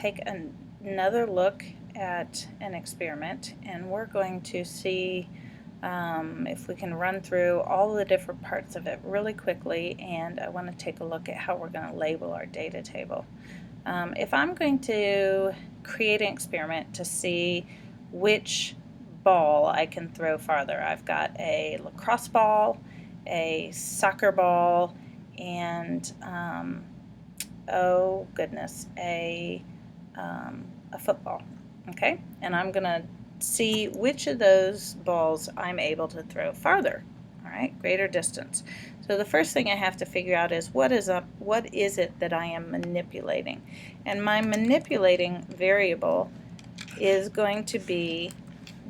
take another look at an experiment, and we're going to see if we can run through all the different parts of it really quickly, and I want to take a look at how we're going to label our data table. If I'm going to create an experiment to see which ball I can throw farther, I've got a lacrosse ball, a soccer ball, and oh goodness, a football. Okay, and I'm gonna see which of those balls I'm able to throw farther. All right, greater distance. So the first thing I have to figure out is what is it that I am manipulating, and my manipulating variable is going to be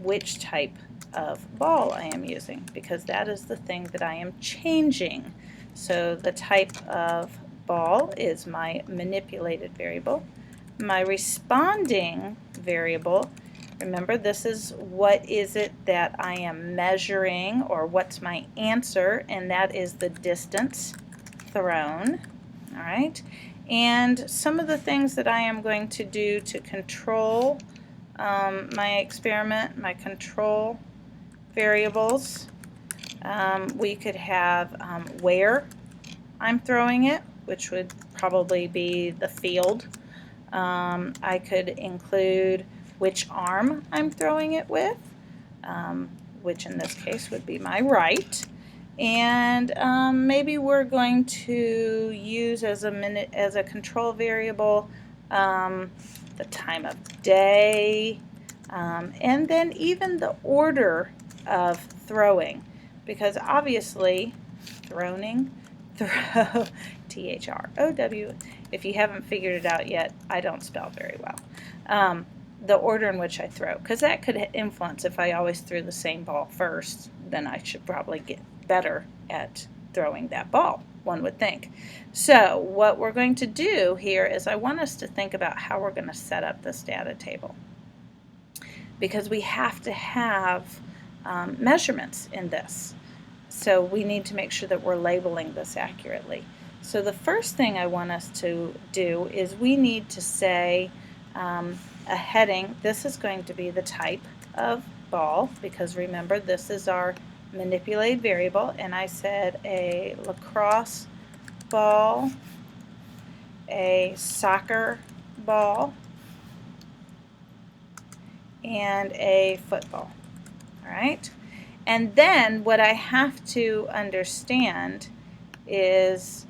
which type of ball I am using, because that is the thing that I am changing. So the type of ball is my manipulated variable. My responding variable, remember, this is what is it that I am measuring, or what's my answer, and that is the distance thrown. All right, and some of the things that I am going to do to control my experiment, my control variables, we could have where I'm throwing it, which would probably be the field. I could include which arm I'm throwing it with, which in this case would be my right. And maybe we're going to use as a control variable the time of day, and then even the order of throwing, because obviously throw, T-H-R-O-W. If you haven't figured it out yet, I don't spell very well. The order in which I throw, because that could influence. If I always threw the same ball first, then I should probably get better at throwing that ball, one would think. So what we're going to do here is I want us to think about how we're going to set up this data table, because we have to have measurements in this. So we need to make sure that we're labeling this accurately. So the first thing I want us to do is we need to say a heading. This is going to be the type of ball, because remember, this is our manipulated variable, and I said a lacrosse ball, a soccer ball, and a football. All right? And then what I have to understand is,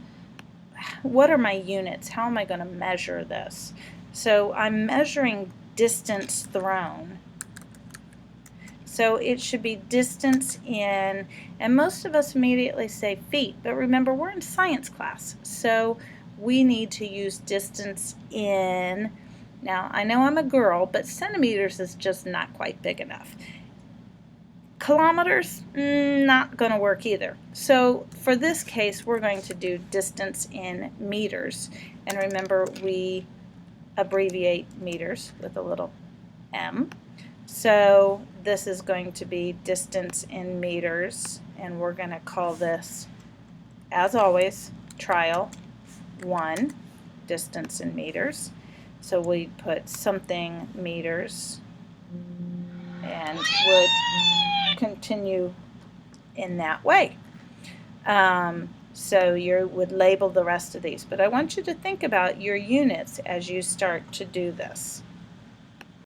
what are my units? How am I going to measure this? So I'm measuring distance thrown. So it should be distance in, and most of us immediately say feet, but remember, we're in science class, so we need to use distance in. Now, I know I'm a girl, but centimeters is just not quite big enough. Kilometers, not going to work either. So for this case, we're going to do distance in meters. And remember, we abbreviate meters with a little m. So this is going to be distance in meters, and we're going to call this, as always, trial 1, distance in meters. So we put something meters and would continue in that way. So you would label the rest of these, but I want you to think about your units as you start to do this.